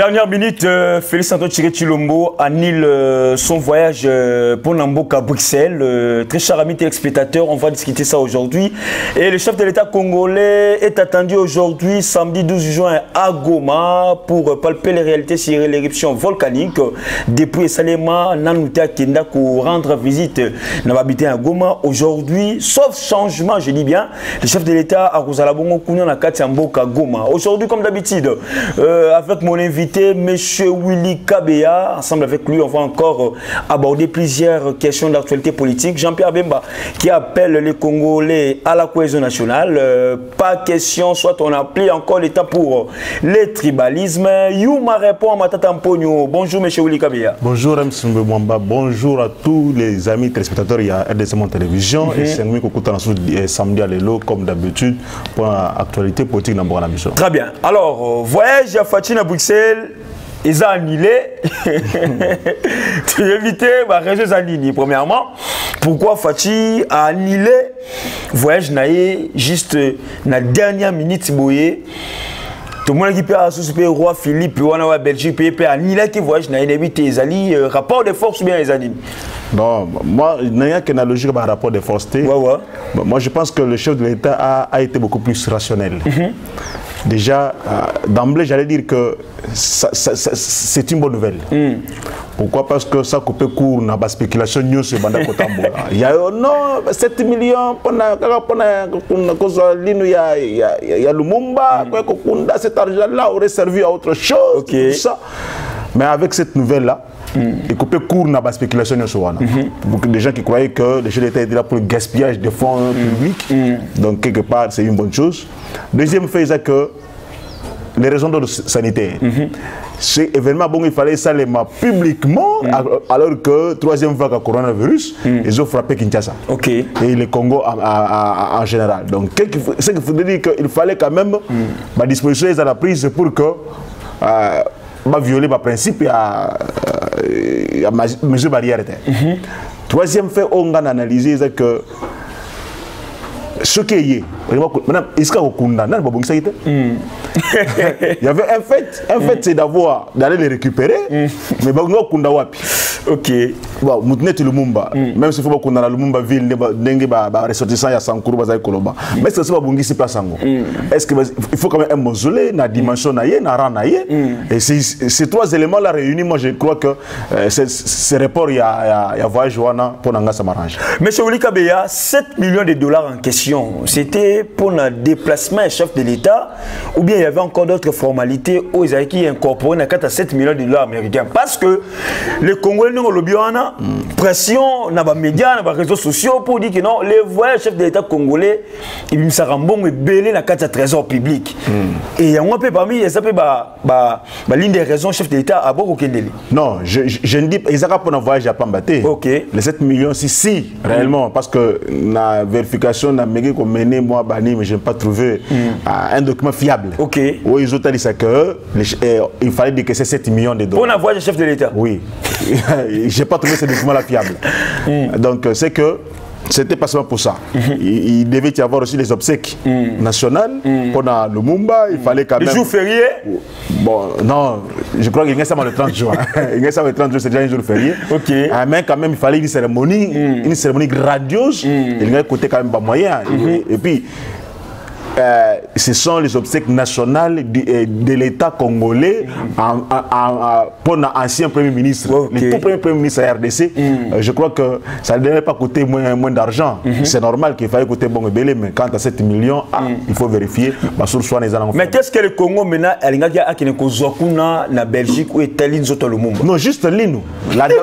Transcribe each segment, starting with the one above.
Dernière minute, Félix Antoine Chilombo annule son voyage pour Namboka à Bruxelles. Très cher ami téléspectateur, on va discuter ça aujourd'hui. Et le chef de l'État congolais est attendu aujourd'hui, samedi 12 juin, à Goma pour palper les réalités sur l'éruption volcanique. Depuis Salema, Nanouta Kenda pour rendre visite n'habité à Goma. Aujourd'hui, sauf changement, je dis bien, le chef de l'État a Rosalabongo Kounan à Katamboka Goma. Aujourd'hui, comme d'habitude, avec mon invité, M. Willy Kabea, ensemble avec lui, on va encore aborder plusieurs questions d'actualité politique. Jean-Pierre Bemba qui appelle les Congolais à la cohésion nationale. Pas question, soit on appelle encore l'État pour les tribalismes. Youma répond à Matata Mpogno. Bonjour M. Willy Kabea. Bonjour M. Mwamba, bonjour à tous les amis téléspectateurs. Il y a RDC Mon Télévision et c'est nous qui samedi à l'élo comme d'habitude pour l'actualité politique dans la mission. Très bien. Alors, voyage à Fatine à Bruxelles. Ils ont annulé. Tu évité ma région Zanini. Premièrement, pourquoi Fatih a annulé voyage naïe juste la dernière minute boyé. Tout le monde qui peut associer roi Philippe, ou en Belgique, peut annuler qui voyage naïe éviter les alliés. Rapport de force ou bien les Zanini? Non, moi, il n'y a qu'une logique par rapport de force. Moi, je pense que le chef de l'État a été beaucoup plus rationnel. Déjà, d'emblée, j'allais dire que c'est une bonne nouvelle. Pourquoi? Parce que ça coupe court dans la spéculation. Il y a 7 millions pour Lumumba. Cet argent-là aurait servi à autre chose. Tout ça. Mais avec cette nouvelle-là, il coupe court dans la spéculation. Des gens qui croyaient que le chef d'État était là pour le gaspillage de fonds publics. Donc, quelque part, c'est une bonne chose. Deuxième fait, c'est que les raisons d'ordre sanitaire. C'est événement, bon, il fallait ça les publiquement, alors que troisième vague à coronavirus, ils ont frappé Kinshasa. Et le Congo en général. Donc, ce qu'il faudrait dire qu'il fallait quand même ma disposition est à la prise pour que violer ma principe à mesure barrière. Troisième fait, on a analysé c'est que ce qui est madame, il y avait un fait c'est d'aller les récupérer, mais bon, Lumumba, même s'il faut qu'on a Lumumba ville, ressortissant à Sankuru, mais c'est pas bon ici place. Est-ce qu'il faut quand même un mausolée, na dimension naïe, na rang naïe, et ces trois éléments là réunis, moi je crois que ce report il y a voyage pour n'anga ça m'arrange. Monsieur Willy Kabea, 7 millions de dollars en question, c'était pour un déplacement chef de l'État, ou bien il y avait encore d'autres formalités où ils avaient qui incorporé à 7 millions de dollars américains, parce que les Congolais n'ont pas pression dans les médias, dans les réseaux sociaux pour dire que non, les voyages chefs de l'État congolais, ils sont bon et belé dans le trésor public. Et on peut parmi les l'une des raisons chef de l'État à beaucoup de non, je ne dis pas, ils n'ont pas de voyage à Pambaté. Les 7 millions, si, réellement, parce que la vérification, la méga qu'on menait, moi, Bani, mais je n'ai pas trouvé un document fiable. Où ils ont dit que il fallait dire que c'est 7 millions de dollars. Pour un voyage chef de l'État? Oui. Je n'ai pas trouvé ce document-là fiable. Donc, c'est que c'était pas seulement pour ça. Il devait y avoir aussi les obsèques nationales pendant le Lumumba. Il fallait quand même. Les jours fériés? Bon, non, je crois qu'il y a ça le 30 juin. Il y a ça le 30 juin, c'est déjà un jour férié. Mais quand même, il fallait une cérémonie grandiose. Il y a un côté quand même pas moyen. Et puis, ce sont les obsèques nationales de l'État congolais pour l'ancien Premier ministre. Le tout premier ministre à RDC, je crois que ça ne devait pas coûter moins d'argent. C'est normal qu'il fallait coûter bon et belé, mais quand à 7 millions, il faut vérifier. Mais qu'est-ce que le Congo maintenant, la Belgique ou Italie, non, juste l'île.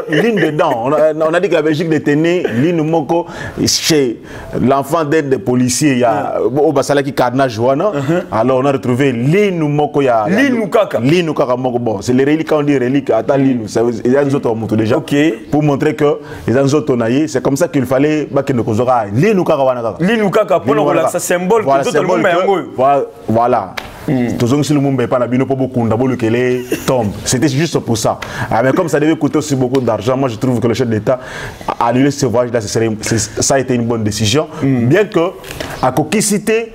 L'île dedans. On a dit que la Belgique détenait l'île Moko chez l'enfant d'aide des policiers. Il y a au Basala qui alors on a retrouvé l'Inu Moko ya L'Inu Kaka Moko. Bon, c'est les reliques, quand on dit reliques, attends l'Inu, il y a des autres motos déjà. Pour montrer que les autres naïs, c'est comme ça qu'il fallait que nous causions l'Inu Kaka Wanaka. L'Inu Kaka pour nous c'est symbole que tout le monde voilà. C'était juste pour ça. Mais comme ça devait coûter aussi beaucoup d'argent, moi je trouve que le chef d'État a annulé ce voyage-là, ça a été une bonne décision. Bien que, à Kokisité,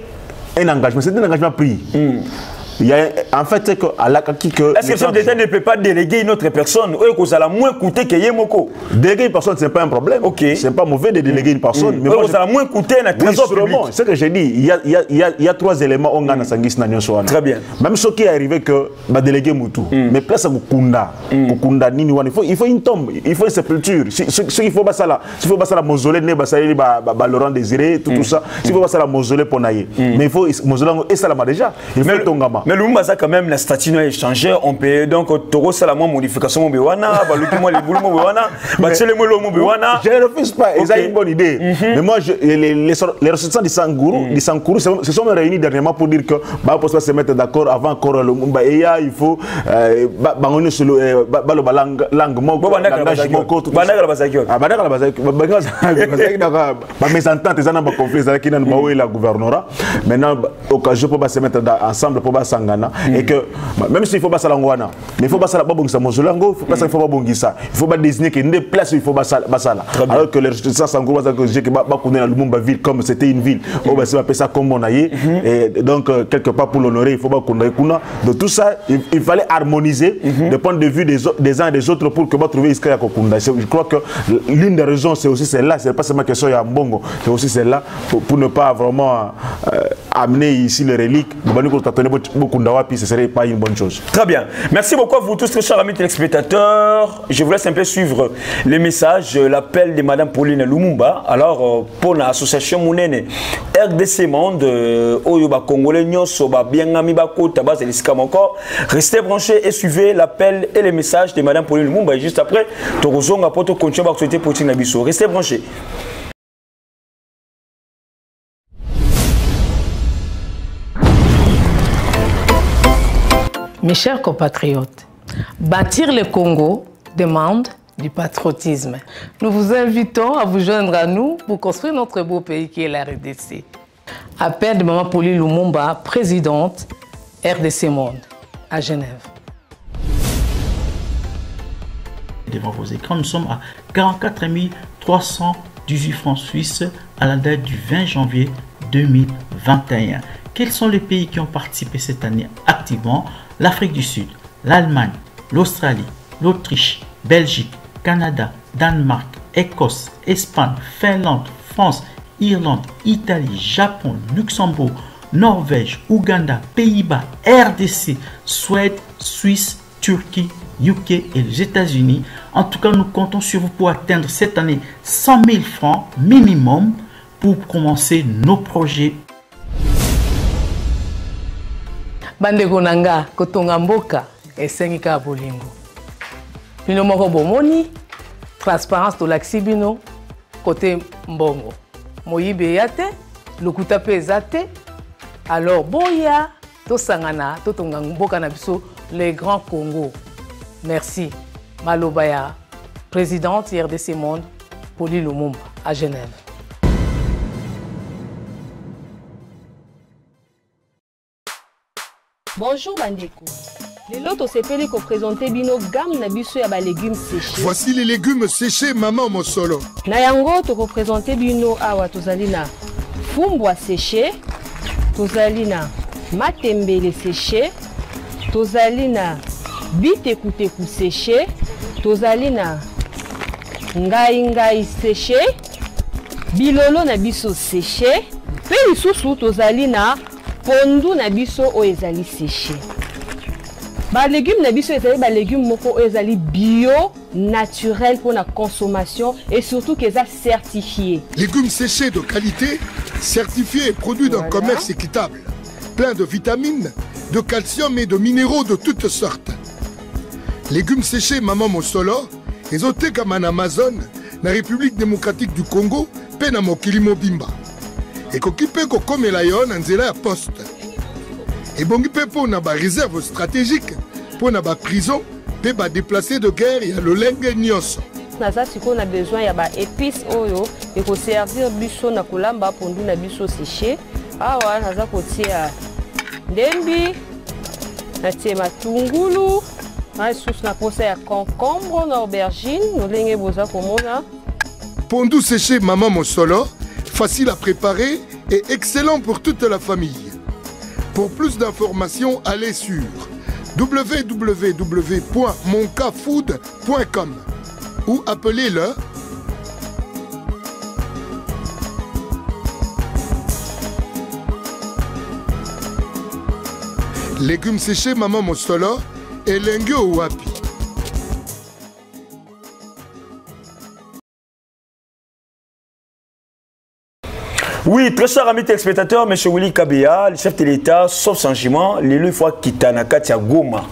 un engagement, c'est un engagement pris. Il y a En fait, c'est que est-ce que le chef d'État ne peut pas déléguer une autre personne? Ou ça a moins coûté que Yemoko? Déléguer une personne, ce n'est pas un problème. Okay. Ce n'est pas mauvais de déléguer une personne. Mais ça a moins coûté un trésor public. C'est ce que j'ai dit. Il y a 3 éléments on a Sangis Nanion Soana. Très bien. Même ce qui est arrivé que déléguer Moutou. Mais place à Kukunda. Kukunda Nini Wan. Il faut une tombe, il faut une sépulture. Ce qu'il faut pas ça là. S'il faut pas ça la mausolée, Laurent Désiré, tout ça. S'il faut pas ça la mausolée pour naïe. Mais il faut mausolée et ça là déjà. Il faut Tongama. Mais le Mbaza quand même la statue a échangé. On peut donc Toro Salama modification Mobewana, Balukimo les boules Mobewana, Bachele Molo Mobewana. Je ne refuse pas. C'est une bonne idée. Mais moi les ressortissants du Sankourou se sont réunis dernièrement pour dire que bah pour se mettre d'accord avant encore le Mumba Eya il faut bangonner sur le langue moko langage moko tout ça. Bandaka Bazakio. Ah bandaka Bazakio. Ba mésentente ezana ba conflit ezana qui nan bawe la gouvernorat. Maintenant occasion pour se mettre ensemble pour sangana et que même s'il faut pas ça langwana mais il faut pas ça babongisa mozolango il faut pas bongisa il faut pas désigner que une place il faut pas ça alors que les ressortissants Sankourou que ba connaît la Lumumba ville comme c'était une ville on va appeler ça comme on a et donc quelque part pour l'honorer il faut pas qu'on de tout ça il fallait harmoniser le point de vue des uns et des autres pour que va trouver Iskaya Kokunda. Je crois que l'une des raisons c'est aussi celle-là, c'est pas seulement question ya Mbongo, c'est aussi celle-là pour ne pas vraiment amener ici les reliques puis ce serait pas une bonne chose. Très bien. Merci beaucoup à vous tous, très chers amis téléspectateurs. Je vous laisse un peu suivre les messages, l'appel de Madame Pauline Lumumba. Alors, pour l'association Mounene, RDC Monde, Oyoba Congolais, Nyosoba, Biengami Bako, Tabas et encore. Restez branchés et suivez l'appel et les messages de Madame Pauline Lumumba. Et juste après, Torozonga Poto continue à activité politique Nabiso. Restez branchés. Mes chers compatriotes, bâtir le Congo demande du patriotisme. Nous vous invitons à vous joindre à nous pour construire notre beau pays qui est la RDC. Appel de Maman Pauline Lumumba, présidente RDC Monde, à Genève. Devant vos écrans, nous sommes à 44 318 francs suisses à la date du 20 janvier 2021. Quels sont les pays qui ont participé cette année activement? L'Afrique du Sud, l'Allemagne, l'Australie, l'Autriche, Belgique, Canada, Danemark, Écosse, Espagne, Finlande, France, Irlande, Italie, Japon, Luxembourg, Norvège, Ouganda, Pays-Bas, RDC, Suède, Suisse, Turquie, UK et les États-Unis. En tout cas, nous comptons sur vous pour atteindre cette année 100 000 francs minimum pour commencer nos projets. Bandeko nanga kotonga mboka esengi ka bolingo. Bino moko bomoni transparence to laksi bino côté mbongo. Moyibe yate, lokuta pe ezate. Alors boya to sangana to tonga mboka na biso les grands Congo. Merci. Malobaya, présidente RDC Monde, Pauline Lumumba à Genève. Bonjour Bandeko. Lelo tosepeli ko présenter bino gamme na biso ya ba légumes séchés. Voici les légumes séchés Maman Mosolo. Na yango to ko présenter bino awa tozali na fumbwa séché, tozali na matembele séché, tozali na bitekuteku séché, tozali na ngai séché, bilolo na biso séché, pe lisusu tozali na pondu na biso o ezali séché. Ba légumes na biso ezali ba légumes moko o ezali bio, naturel pour la consommation et surtout qu'ils sont certifiés. Légumes séchés de qualité, certifiés et produits d'un commerce équitable, plein de vitamines, de calcium et de minéraux de toutes sortes. Légumes séchés Maman Mosolo, ils ont été comme en Amazon, la République démocratique du Congo, pe na mokili mobimba. Et kokipe ko comme la yon nzela ya poste. Et bongi pe pour na ba réserve stratégique, pour na ba prison, pe ba déplacé de guerre ya lolenge nyonso. Naza siko na besoin ya ba épices oyo et ko servir biso na kolamba pondu na biso séché. Awa naza ko tia ndembi, na tia matungulu, na sous na posa ya concombre na aubergine, lolenge boza komona. Pondu séché Maman Mosolo, facile à préparer et excellent pour toute la famille. Pour plus d'informations, allez sur www.moncafood.com ou appelez-le légumes séchés Maman Mostolo et Lengue Wapi. Oui, très cher ami téléspectateur, M. Willy Kabea, le chef de l'État, sauf changement, l'élu fois quitta na katia Goma.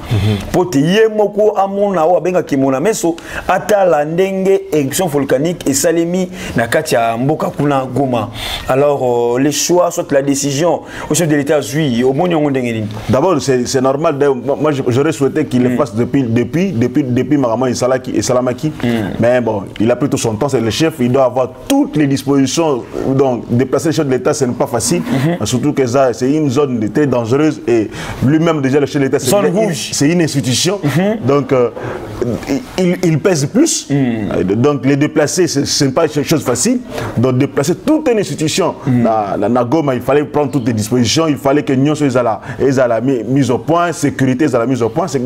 Pour te yemoko amona wa benga kimona meso ata la ndenge éruption volcanique et salemi na katia mboka kuna Goma. Alors les choix, soit la décision au chef de l'État zui au moni ndenge. D'abord c'est normal, moi j'aurais souhaité qu'il le fasse depuis Marama et Salamaki. Mais bon, il a pris tout son temps, c'est le chef, il doit avoir toutes les dispositions donc déplacer le chef de l'État, ce n'est pas facile, surtout que c'est une zone très dangereuse et lui-même déjà le chef de l'État c'est une institution, donc il pèse plus, donc les déplacer ce n'est pas une chose facile, donc déplacer toute une institution dans Goma, il fallait prendre toutes les dispositions, il fallait que Nyon soit à la mise au point, sécurité à la mise au point, c'est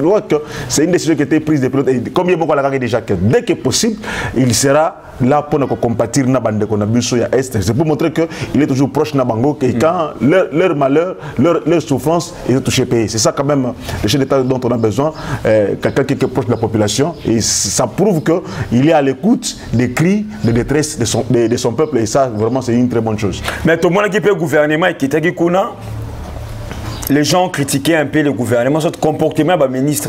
une décision qui a été prise depuis longtemps, comme il y a beaucoup à la déjà que dès que possible, il sera là pour nous compatir na bande qu'on a bu sur Est, c'est pour montrer que il est toujours proche de Nabango et quand leur malheur, leur souffrance, ils ont touché pays. C'est ça quand même le chef d'État dont on a besoin, quelqu'un qui est proche de la population et ça prouve qu'il est à l'écoute des cris de détresse de son peuple et ça vraiment c'est une très bonne chose. Mais tout le monde qui peut le gouvernement qui était Kuna, les gens critiquaient un peu le gouvernement, son comportement du ministre.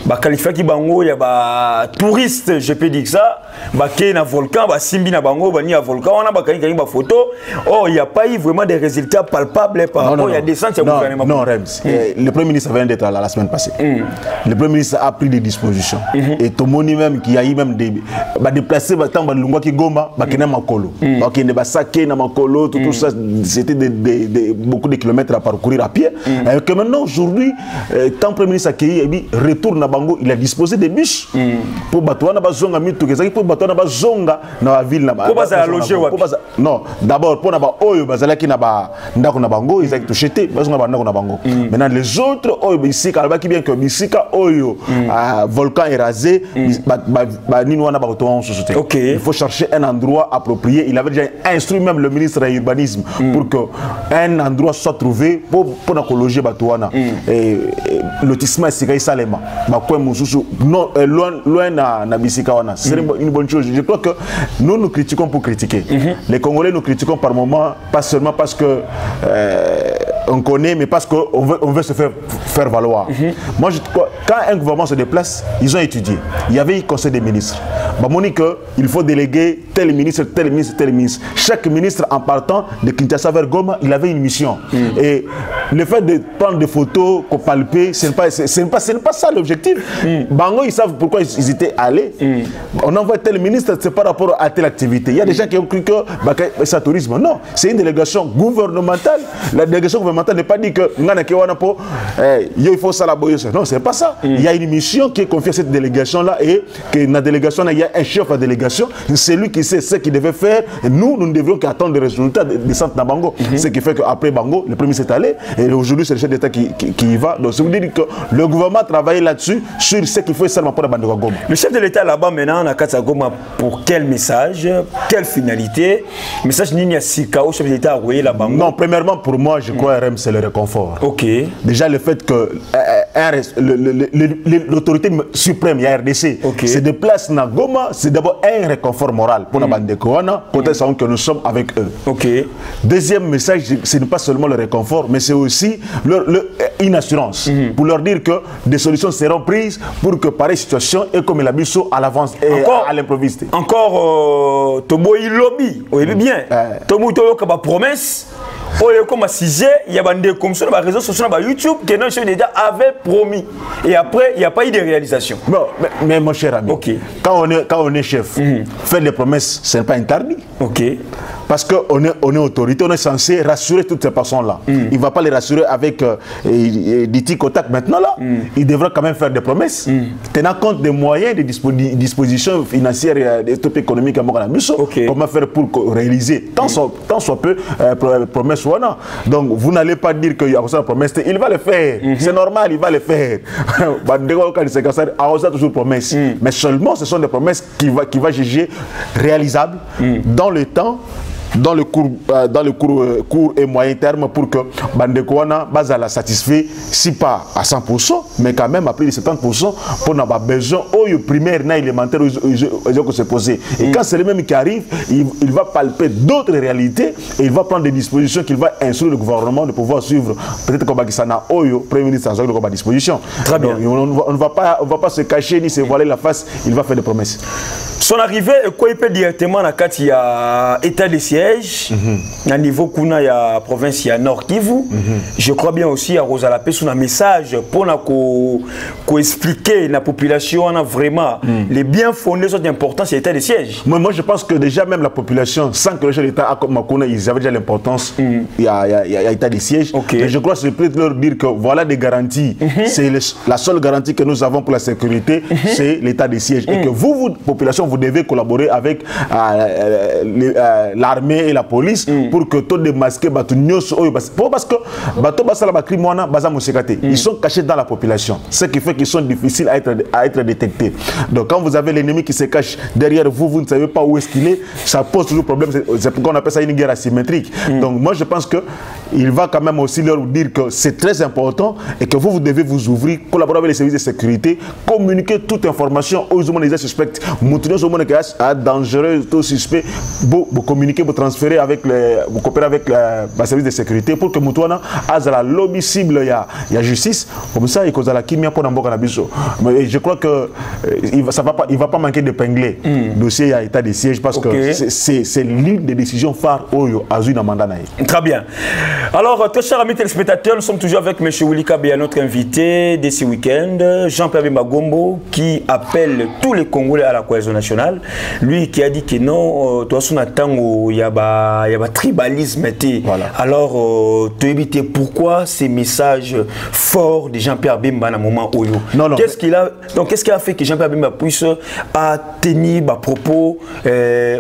Bah qualifié qui bango il y a bah touriste je peux dire ça bah qui na volcan bah simbi na bango bah ni à volcan on a bah quand bah photo oh il y a pas eu vraiment des résultats palpables par rapport il y a des centres gouvernement. Non Rems, le Premier ministre vient d'être là la semaine passée. Le Premier ministre a pris des dispositions et tout le monde même qui a eu même des bah déplacé bah tant bah lungwa qui goma bah qui na makolo bah qui ne bah saké na makolo tout ça c'était beaucoup de kilomètres à parcourir à pied et que maintenant aujourd'hui tant Premier ministre accueilli et puis retourne il a disposé des bus pour Batouana Bazonga Mitu, pour Batouana Bazonga dans la ville. Non, d'abord pour Naba Oyo Bazalaki Naba Ndako Nabango, ils ont touché Bazonga Ndako Nabango. Maintenant les autres Oyo Bissika, qui bien que Bissika Oyo, volcan érasé, Ninouana Barotoan société. Il faut chercher un endroit approprié. Il avait déjà instruit même le ministre de l'urbanisme pour que un endroit soit trouvé pour loger Batouana. Et lotissement Sigaï Salema. Non, loin na Bissikawana. C'est une bonne chose. Je crois que nous critiquons pour critiquer. Les Congolais nous critiquons par moment, pas seulement parce que on connaît, mais parce qu'on veut se faire valoir. Moi, quand un gouvernement se déplace, ils ont étudié. Il y avait un conseil des ministres. Il faut déléguer tel ministre, tel ministre, tel ministre. Chaque ministre, en partant de Kinshasa vers Goma, il avait une mission. Et le fait de prendre des photos, qu'on palper, ce n'est pas ça l'objectif. Bango, ils savent pourquoi ils étaient allés. On envoie tel ministre, c'est par rapport à telle activité. Il y a des gens qui ont cru que c'est tourisme. Non, c'est une délégation gouvernementale. La délégation gouvernementale n'est pas dit que il faut ça la boyer. Non, c'est pas ça. Il y a une mission qui est confiée à cette délégation-là et que dans la délégation, il y a un chef de délégation. C'est lui qui sait ce qu'il devait faire. Et nous ne devions qu'attendre les résultats des centres dans Bango. Ce qui fait qu'après Bango, le premier s'est allé. Et aujourd'hui, c'est le chef d'État qui y va. Donc, ça veut dire que le gouvernement travaille là-dessus, sur ce qu'il faut seulement pour la bande de Goma. Le chef de l'État là-bas, maintenant, on a Katsa Goma pour quel message, quelle finalité? Message Nini Sika au chef de l'État à là-bas. Non, premièrement, pour moi, je crois que c'est le réconfort. Ok. Déjà, le fait que l'autorité suprême, il y a RDC, se déplace dans Goma, c'est d'abord un réconfort moral pour la bande de Koana, quand ils savent que nous sommes avec eux. Ok. Deuxième message, ce n'est pas seulement le réconfort, mais c'est aussi une assurance pour leur dire que des solutions seront prises pour que pareille situation et comme il a mis à l'avance et à l'improviste. Encore, Tobo il lobby, oui bien. Tobo il y a promesse. Comme à 6 il y a des comme sur les réseaux sociaux, sur YouTube, que notre chef d'État avait promis. Et après, il n'y a pas eu de réalisation. Bon, mais mon cher ami, quand on est chef, faire des promesses, ce n'est pas interdit. Ok. parce qu'on est autorité, on est censé rassurer toutes ces personnes-là. Il ne va pas les rassurer avec des tic-au-tac maintenant là. Il devra quand même faire des promesses, tenant compte des moyens, des dispositions financières et des top économiques à Mokanamiso. Comment faire pour réaliser tant soit peu promesses. Donc vous n'allez pas dire qu'il y a une promesse, il va le faire. C'est normal, il va le faire. Toujours promesse. Mais seulement ce sont des promesses qui va juger réalisables dans le temps, dans le court et moyen terme, pour que Bandekouana la satisfait, si pas à 100%, mais quand même à plus de 70% pour n'avoir besoin au primaire et élémentaire où se poser. Et quand c'est le même qui arrive, il va palper d'autres réalités et il va prendre des dispositions qu'il va instruire le gouvernement de pouvoir suivre. Peut-être qu'on va Premier ministre à disposition. Très bien. Donc, on ne va pas se cacher ni se voiler la face, il va faire des promesses. Son arrivée, quoi il peut directement dans il y a état de siège, à niveau kuna ya province ya Nord Kivu. Je crois bien aussi à Rosalapé sur un message pour expliquer la population vraiment les biens fondés sont importants c'est l'état de siège. Moi je pense que déjà même la population, sans que l'État a comme ils avaient déjà l'importance, il y a état de siège. Mais je crois que c'est peut-être leur dire que voilà des garanties. C'est la seule garantie que nous avons pour la sécurité, c'est l'état de siège. Et que vous, population, vous devez collaborer avec l'armée et la police pour que tout démasquer parce que ils sont cachés dans la population, ce qui fait qu'ils sont difficiles à être détectés. Donc quand vous avez l'ennemi qui se cache derrière vous, vous ne savez pas où est-ce qu'il est, ça pose toujours problème. C'est pourquoi on appelle ça une guerre asymétrique. Donc moi je pense que il va quand même aussi leur dire que c'est très important et que vous devez vous ouvrir, collaborer avec les services de sécurité, communiquer toute information aux hommes les suspects, dangereux, tout suspect, vous communiquer, vous transférer avec vous coopérer avec les services de sécurité pour que Moutouana a la lobby cible, il y a justice, comme ça, il cause la kimia pour n'importe quel. Mais je crois que il va pas manquer d'épingler dossier à état de siège parce que c'est l'une des décisions phares au Azuna Mandanaï. Très bien. Alors, très chers amis téléspectateurs, nous sommes toujours avec M. Willy Kabea, notre invité de ce week-end, Jean-Pierre Magombo, qui appelle tous les Congolais à la cohésion nationale. Lui qui a dit que non, toi, son attend, il y a tribalisme. Voilà. Alors, tu évites pourquoi ces messages forts de Jean-Pierre Bemba à un moment où qu'est-ce qui a fait que Jean-Pierre Bemba puisse tenir des propos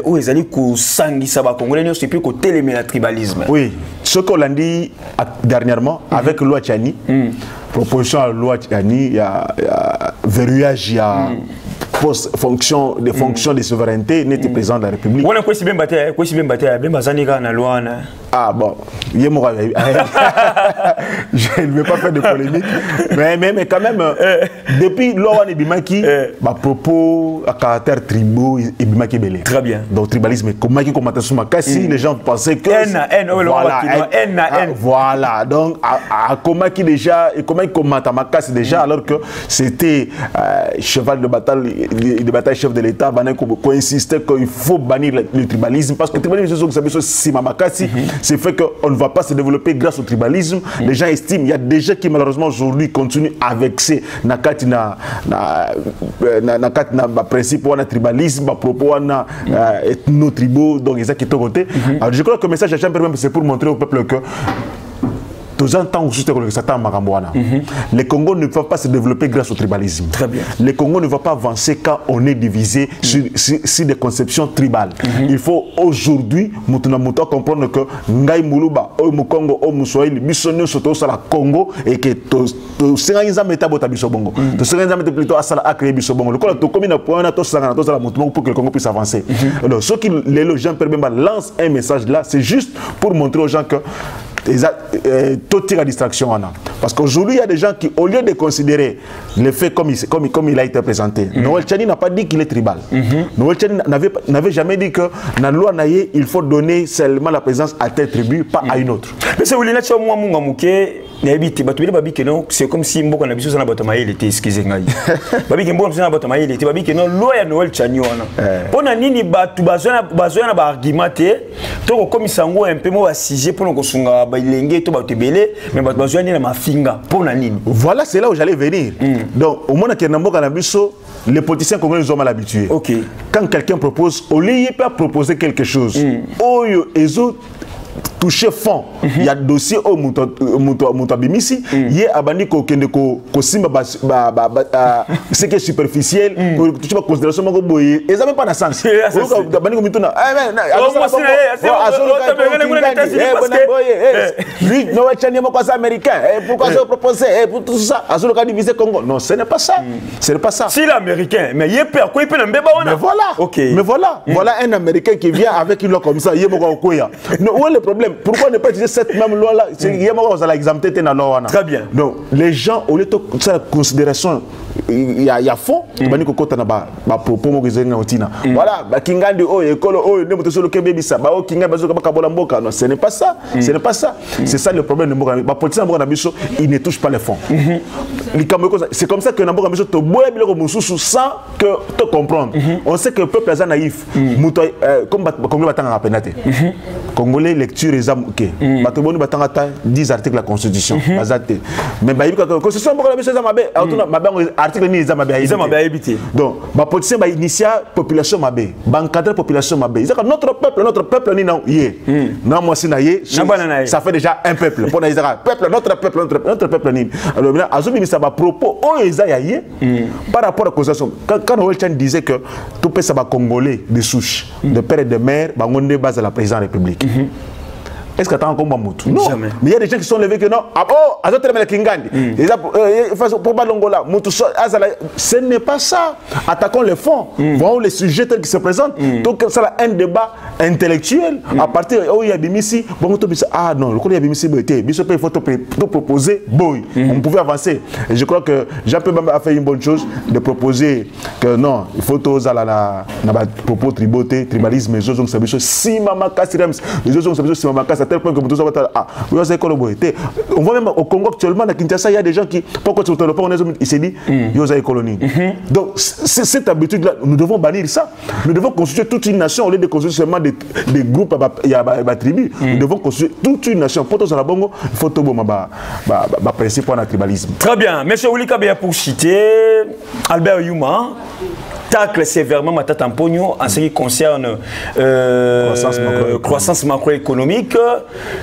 où ils allaient s'enguisser ça va Congolais, c'est plus que télémé le tribalisme. Oui, ce qu'on a dit dernièrement avec loi Tchani, proposition à loi Tchani, il y a verrouillage, il y a fonction des souverainetés, n'était président de la République. Ah bon, je ne vais pas faire de polémique, mais quand même, depuis Laurent Ebimaki, propos à caractère tribaux, Ebimaki Belé. Très bien. Donc, tribalisme, comment il commentait sur ma casse, les gens pensaient que. Voilà, donc, comment il déjà, et comment il commente à ma casse déjà, alors que c'était cheval de bataille, chef de l'État, qui insistait qu'il faut bannir le tribalisme, parce que le tribalisme, c'est Mamakasi. C'est fait qu'on ne va pas se développer grâce au tribalisme. Les gens estiment, il y a des gens qui malheureusement aujourd'hui continuent à vexer nakati na principe ou na tribalisme, à propos na ethno-tribaux, donc ils ont quitté côté. Alors je crois que le message à Jean-Pierre c'est pour montrer au peuple que les Congos ne peuvent pas se développer grâce au tribalisme. Très bien. Les Congos ne vont pas avancer quand on est divisé sur des conceptions tribales. Il faut aujourd'hui comprendre que Ngai Muluba, Mukongo, Muswahili, Bissonio Soto Sala Congo et que Senganza Metabota Bissobongo. Senganza plutôt à Sala a créé Bissobongo. Le Colo Tokomi n'a point à Sala pour que le Congo puisse avancer. Alors, ce qui les gens lancent un message là, c'est juste pour montrer aux gens que tout tire à distraction. Parce qu'aujourd'hui, il y a des gens qui, au lieu de considérer le fait comme il a été présenté, Noël Tchani n'a pas dit qu'il est tribal. Noël Tchani n'avait jamais dit que dans la loi Naye, il faut donner seulement la présence à telle tribu, pas à une autre. Mais c'est c'est comme si Mboka Nabiso Sana Batamaï était excusez-moi. Babi Mboka Sana Batamaï était Babi que non loi ya Noël Tchani wana. Pona nini batu bazona ba argumenter to comme sango un peu mo assigé pour ko sunga ba ilenge to ba tebele mais batu bazona na mafinga pona nini. Voilà, c'est là où j'allais venir. Donc au moins que Mboka Nabiso les politiciens congolais nous ont mal habitués. Ok. Quand quelqu'un propose, au lieu de pas proposer quelque chose, ils ont touché fond. Il y a dossier au Moutabimisi, il y a abandi ko simba ce qui est superficiel, tu vas considération moko boye. Et ça même pas na sens. Abandi ko mituna. Lui no chani moko américain. Pourquoi je proposer pour tout ça? Azolo ka diviser Congo. Non, ce n'est pas ça. Ce n'est pas ça. Si l'américain, mais il peut quoi il peut n'embeba on. Mais voilà. OK. Mais voilà, voilà un américain qui vient avec une loi comme ça, il moko okoya. Où est le problème? Pourquoi ne pas utiliser cette même loi-là? Très bien. Donc, les gens, au lieu de la considération, il y a fond, voilà, Kingandi, oh, école, oh, non, ce n'est pas ça. Ce n'est pas ça. C'est ça le problème de Mboka. La politique de Mboka, il ne touche pas les fonds. C'est comme ça que Mboka sans que te comprendre. On sait que le peuple est naïf. Comme Congolais battant Congolais lecture les âmes. Ok. Batoboni batanga 10 articles de la Constitution. Mais la Constitution, article ni donc, ma politicien va initier population mabé, encadrer population mabé. Ils disent que notre peuple ni non yé. Non moi si na yé, ça fait déjà un peuple. Pour peuple, notre peuple ni. Alors maintenant, azumi ça va propos oh ils a yé par rapport à la Constitution. Quand Noël Chan disait que tout peut ça va congolais de souche, de père et de mère, bangonde base à la présidence de la République. Est-ce que tu as encore Mamoutou? Non. Jamais. Mais il y a des gens qui sont levés que non. Ah oh, ce n'est pas ça. Attaquons les fonds. Voyons les sujets tels qu'ils se présentent. Donc, ça a un débat intellectuel. À partir où il y a des missi, ah non, le coup il y a des missi, il faut tout proposer. Boy, on pouvait avancer. Et je crois que Jean-Pierre a fait une bonne chose de proposer que non, il faut tous la propos triboté, tribalisme, les autres ont si maman casse, les autres ont si maman casse. Tel point que on voit même au Congo actuellement, à Kinshasa, il y a des gens qui, pourquoi tu ne pas, il s'est dit, Yosa colonie. Donc, cette habitude-là, nous devons bannir ça. Nous devons constituer toute une nation au lieu de constituer seulement des groupes, il y a des tribus. Nous devons constituer toute une nation. Pour tout ça, il faut tout le principe pour le tribalisme. Très bien. Monsieur Willy Kabea pour citer Albert Yuma. Tacle sévèrement Matata Mpogno en ce qui concerne croissance macroéconomique,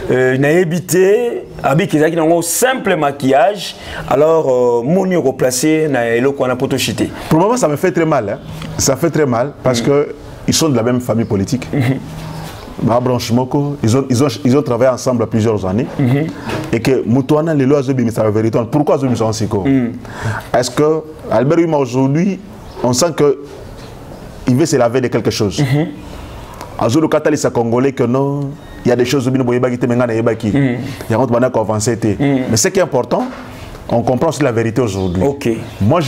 naébité, avec un simple maquillage, alors mon replacé na eloko na potochité. Pour le moment, ça me fait très mal. Hein. Ça fait très mal parce que ils sont de la même famille politique. Ils ont travaillé ensemble plusieurs années et que Moutouana les lois de vérité. Pourquoi Zobi sont si court? Est-ce que Albert Yuma aujourd'hui on sent qu'il veut se laver de quelque chose. Azulu Katali sa Congolais que non, il y a des choses qui ne il y a un autre avancé. Mais ce qui est important, on comprend aussi la vérité aujourd'hui. Okay. Moi,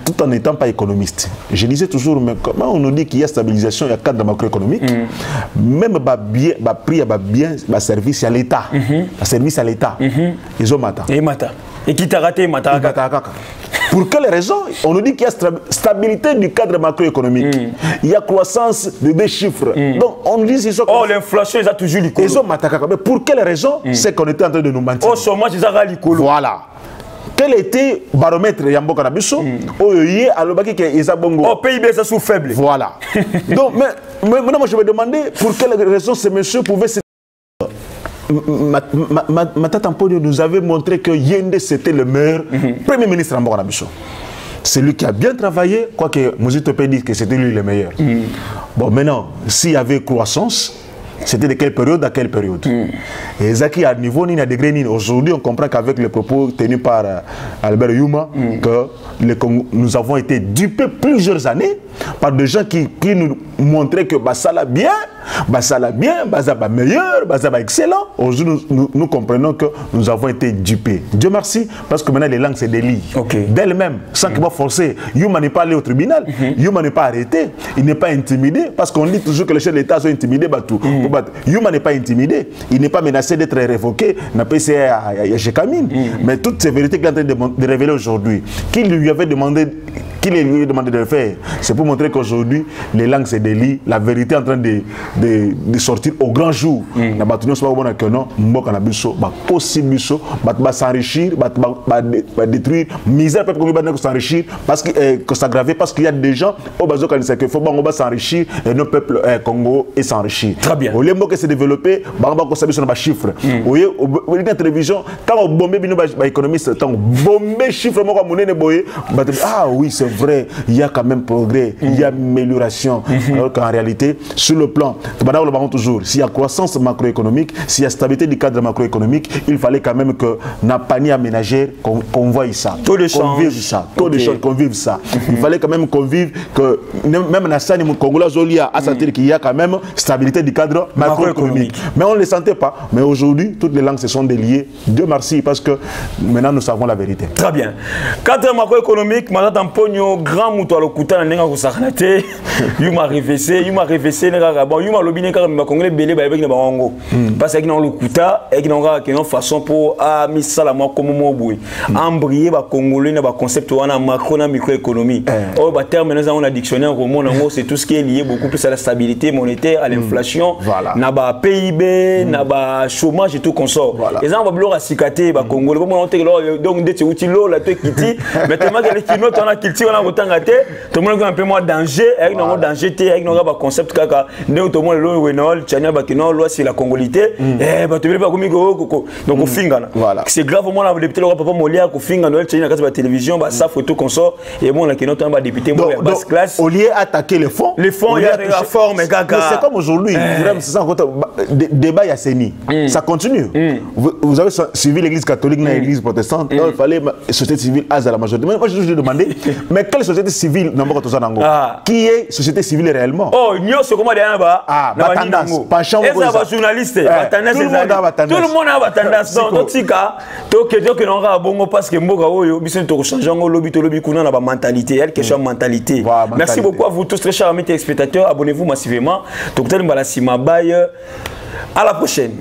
tout en n'étant pas économiste, je disais toujours, mais comment on nous dit qu'il y a stabilisation, il y a cadre macroéconomique, même prix, bien, service à l'État, service à l'État, ils ont matin. Et qui t'a raté, Mata. Pour quelle raison? On nous dit qu'il y a stabilité du cadre macroéconomique. Il y a croissance de deux chiffres. Donc on nous dit qu'ils sont... Oh, l'inflation, ils ont toujours l'icône. Ils ont matakaka. Mais pour quelle raison? C'est qu'on était en train de nous mentir. Oh, chômage, ils ont l'icône. Voilà. Quel était le baromètre Yambo Kanabiso? Oh, il oh, PIB, ça sous faible. Voilà. Donc, mais maintenant, moi, je me demandais pour quelle raison ces messieurs pouvaient se... Matata Mpogno nous avait montré que Yende c'était le meilleur premier ministre en Bangladesh. C'est lui qui a bien travaillé, quoique Mouzito peut dire que c'était lui le meilleur. Bon, maintenant, s'il y avait croissance, c'était de quelle période à quelle période? Et Zaki à niveau ni à degré ni. Aujourd'hui, on comprend qu'avec les propos tenus par Albert Yuma, que nous avons été dupés plusieurs années par des gens qui nous montraient que ça l'a bien, ça va meilleur, ça va excellent. Aujourd'hui, nous comprenons que nous avons été dupés. Dieu merci, parce que maintenant les langues se délient. D'elles-mêmes, sans qu'il va forcer. Yuma n'est pas allé au tribunal, Yuma n'est pas arrêté, il n'est pas intimidé, parce qu'on dit toujours que les chefs de l'État sont intimidés. Yuma n'est pas intimidé, il n'est pas menacé d'être révoqué, n'a pas essayé à Jekamine. Mais toutes ces vérités qu'il est en train de révéler aujourd'hui, qui lui avait demandé qui lui demandait de le faire? C'est pour montrer qu'aujourd'hui, les langues se délient, la vérité est en train de sortir au grand jour. La bataille soit bonne que non, mboka na biso, ba possible biso, ba s'enrichir, ba détruire, misère peuple congolais s'enrichir parce que s'aggraver parce qu'il y a des gens au bazo quand il faut bon s'enrichir et nos peuples Congo et s'enrichir. Très bien. Au lieu de se développer, ba ko sabi sur ba chiffre. Voyez, au la télévision, quand on bombe bino ba économiste, tant bombe chiffre mo ko monene boye, ah oui, c'est vrai, il y a quand même progrès, il y a amélioration. Alors qu'en réalité, sur le plan, toujours, s'il y a croissance macroéconomique, s'il y a stabilité du cadre macroéconomique, il fallait quand même que n'a panier aménagère qu'on voie ça, qu'on vive ça, qu'on vive ça. Il fallait quand même qu'on vive que même dans le Congo, à sentir qu'il y a quand même stabilité du cadre macroéconomique. Mais on ne le sentait pas. Mais aujourd'hui, toutes les langues se sont déliées. Dieu merci, parce que maintenant nous savons la vérité. Très bien. Cadre macroéconomique, maintenant, Pogno, grand mouton à l'Okuta, n'a pas s'arrêter. Il m'a révessé, il m'a lobiné car il m'a congolais belé avec les barango. Parce qu'il y a l'Okuta et qu'il y a une façon pour amener ça la moi comme moi boui. Embryer les Congolais dans le concept où on a macro et microéconomie. Au terme, nous avons un dictionnaire au monde, c'est tout ce qui est lié beaucoup plus à la stabilité monétaire, à l'inflation, n'a pas PIB, n'a pas chômage et tout qu'on sort. Les gens vont vouloir cicater les Congolais. Donc, dès que tu l'eau, la tête qui tire, mais tellement que les kinots, on a cultivé, on a autant gâté, tout le monde a un peu moins danger, avec un danger, avec un concept kaka, nous tout le monde le Wenol, Tchania Bakino, loi c'est la congolité, et bah tu veux pas comme donc au fingan. C'est grave au moins la député le papa Molia au fingan Noël Tchania la télévision, bah ça photo qu'on sort et bon la kinoto on va député moi basse classe. Au lieu attaquer les fonds, il y a la forme kaka. C'est comme aujourd'hui, c'est ça encore débat ya Seni. Ça continue. Vous avez suivi l'église catholique dans l'église protestante, il fallait société civile à la majorité. Moi je me demandais mais quelle société civile n'a pas tout nango? Qui est société civile réellement? Oh, nous c'est comment derrière bas. Ah, tendance. Pas chambre. Et ça va journaliste. Tout le monde a tendance. Donc si ka, to que non ga bongo parce que mboka oyo biso to changer ngo lobby to lobby kuna na ba mentalité, elle question mentalité. Merci beaucoup à vous tous très chers amis téléspectateurs, abonnez-vous massivement. Docteur Mbalasima Baye. À la prochaine.